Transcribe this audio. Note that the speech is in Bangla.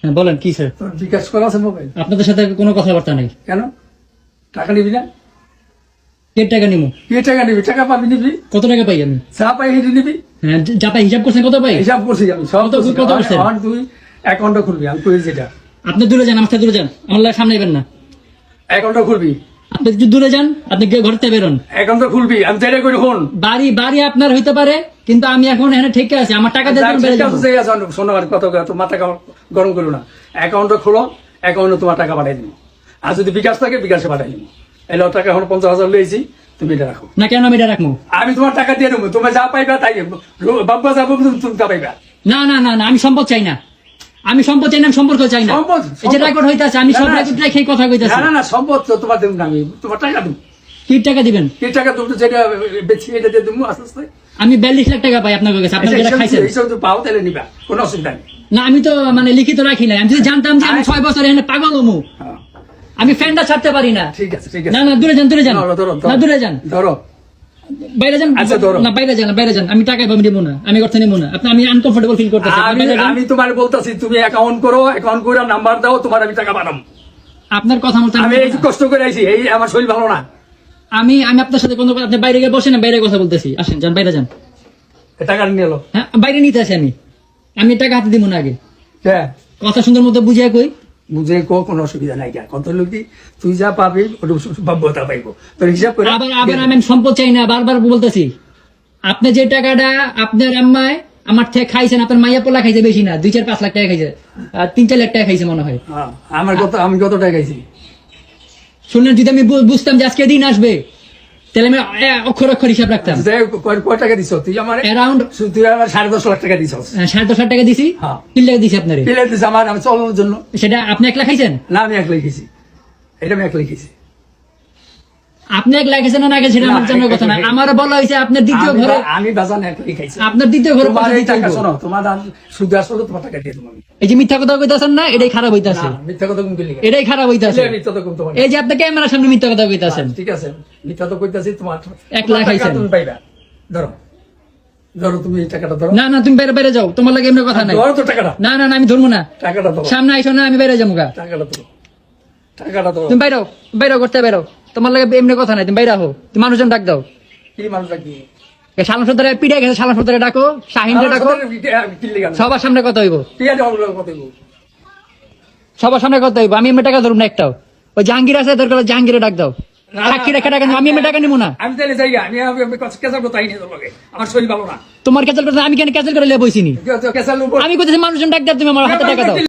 হ্যাঁ বলেন কি স্যার? তোর বিকাশ করা আছে মোবাইল? আপনাদের সাথে কোনো কথাবার্তা নেই। কেন টাকা নিবি না? কে টাকা নিবো? কে টাকা নিবি? টাকা পাবি নিবি, কত টাকা পাই আমি? যা পাই হেঁটে নিবি। হ্যাঁ যা পাই হিসাব করছেন কত পাই? হিসাব করছি আমি সব। কত করছেন? আমার তুই অ্যাকাউন্টটা খুলবি, আমি কই যেটা। আপনি দূরে যান, আমার থেকে দূরে যান, আমার লাগে সামনে যাবেন না। অ্যাকাউন্টটা খুলবি, আপনি একটু দূরে যান, আপনি ঘর থেকে বেরোন। অ্যাকাউন্টটা খুলবি, আমি যেটা করি হন। বাড়ি আপনার হইতে পারে, কিন্তু আমি এখন এখানে ঠিক আছে, আমার টাকা দিয়ে বেড়ে যাবো। শোনো আর কত তোর মাথা গরম করো না। অ্যাকাউন্টটা খোলো, অ্যাকাউন্টে তোমার টাকা পাঠাই দিবো। আর যদি বিকাশ থাকে বিকাশে পাঠাই দিবো। এলো টাকা এখন 50,000 লইছি, তুমি এটা রাখো। না কেন আমি এটা রাখবো? আমি তোমার টাকা দিয়ে দেবো, তুমি যা পাইবা তাই বাবা যাবো, তুমি তা পাইবা। না না না না, আমি সম্পদ চাই না, আমি সম্পদ চাই না, আমি সম্পর্ক চাই না। সম্পদ এই যে রেকর্ড হইতাছে, আমি সব রেকর্ড রেখে কথা কইতাছি। না না না, সম্পদ তো তোমার দেবো না, আমি তোমার টাকা দেবো। কি টাকা দিবেন? কি টাকা তুমি যেটা বেশি এটা দিয়ে দেবো আস্তে আস্তে। আমি 42 লাখ টাকা পাই আপনার কাছে, আপনার যেটা খাইছেন। এইসব যদি পাও তাহলে নিবা, কোনো অসুবিধা নেই। না আমি তো মানে লিখিত রাখি না, আমি যদি জানতাম যে আমি 6 বছর এখানে পাগল হমু, হ্যাঁ, আমি ফ্যানটা ছাড়তে পারি না। ঠিক আছে ঠিক না আছে। না দূরে যান, দূরে যান, ধরো, ধরো, না দূরে যান, ধরো। বাইরে যান। আচ্ছা, ধরো। না বাইরে যান, বাইরে যান, আমি টাকা পাবো নেবো না, আমি অর্থ নেবো না। আমি আনকমফোর্টেবল ফিল করতেছি। আমি তোমার বলতেছি, তুমি অ্যাকাউন্ট করো, অ্যাকাউন্ট করে নাম্বার দাও, তোমার আমি টাকা পাঠাবো। আপনার কথা মতো আমি এই যে কষ্ট করে আইছি, এই আমার শরীর ভালো না। আমি আপনার সাথে কোনো আপনি বাইরে গিয়ে বসেন, বাইরে কথা বলতেছি, আসেন যান, বাইরে যান। এই টাকা নিয়ে এলো। হ্যাঁ বাইরে নিতে আসি আমি টাকা হাতে দিব না আগে। হ্যাঁ, কথা সুন্দর মতো বুঝিয়ে কই। বুঝে কোনো অসুবিধা নাই। কত লোক তুই যা পাবি ওটা বাব্যতা পাইবো, তোর হিসাব করে। আবার আমি সম্পদ চাই না, বারবার বলতেছি। আপনি যে টাকাটা আপনার আম্মায় আমার থেকে খাইছেন, আপনার মাইয়া পোলা খাইছে বেশি না, 2-4-5 লাখ টাকা খাইছে, 3-4 লাখ টাকা খাইছে মনে হয়। হ্যাঁ, আমি কত টাকা খাইছি শুনলেন? যদি আমি বুঝতাম যে আজকে দিন আসবে, তাহলে আমি অক্ষর অক্ষর হিসাব রাখতাম। কয় টাকা দিছ তুই? আমার অ্যারাউন্ড তুই আমার 10.5 লাখ টাকা দিছ। 10.5 লাখ টাকা দিছি। হ্যাঁ। কি টাকা দিছি আপনার? পেলে দিছ আমার, আমি চলানোর জন্য। সেটা আপনি একলা খাইছেন? না, আমি একলাই খেয়েছি, এটা আমি একলাই খেয়েছি। আপনি একলা খাইছেন না সেটা আমার জানার কথা না। আমার বলা হয়েছে আপনার দ্বিতীয় ঘরে, আমি বাজান একলাই খাইছি। আপনার দ্বিতীয় ঘরে তোমার এই টাকা শোনো, তোমার সুদ আসলে তোমার টাকা দিয়ে দেবো আমি। এই যে মিথ্যা কথা কইতাছেন না, এটাই খারাপ হইতাছে। না, মিথ্যা কথা কম করলি। এটাই খারাপ হইতাছে। মিথ্যা তো কম তোমার। এই যে আপনি ক্যামেরার সামনে মিথ্যা কথা কইতাছেন। ঠিক আছে, মিথ্যা তো কইতাছি। তোমার 1 লাখ খাইছেন, তুমি পাইবা। ধরো ধরো, তুমি এই টাকাটা ধরো। না না তুমি বাইরে বাইরে যাও, তোমার লাগে এমনি কথা নাই। ধরো তো টাকাটা। না না না আমি ধরবো না, টাকাটা ধরো। সামনে আইসো না, আমি বাইরে যাবো গা। টাকাটা ধরো, টাকাটা ধরো। তুমি বাইরেও বাইরেও করতে বাইরেও, তোমার লাগে এমনি কথা নাই, তুমি বাইরে হো। তুমি মানুষজন ডাক দাও। কি মানুষটা কি শালাম সর্দারে পিড়ে গেছে, শালাম সর্দারে ডাকো, শাহিনরে ডাকো, সবার সামনে কথা হইব, সবার সামনে কথা হইব। আমি এমনি টাকা ধরব না একটাও। ওই জাহাঙ্গীর আছে, দরকার জাহাঙ্গীরে ডাক দাও। সাক্ষী রেখে টাকা আমি এমনি টাকা নিবো না। আমি তাহলে যাই, আমি কেসাল কোথায় নিয়ে যাবো, আমার শরীর ভালো না। তোমার ক্যান্সেল করতে আমি কেন ক্যান্সেল করে বইছিনি? কেসাল আমি কোথায় মানুষজন ডাক দাও, তুমি আমার হাতে টাকা দাও।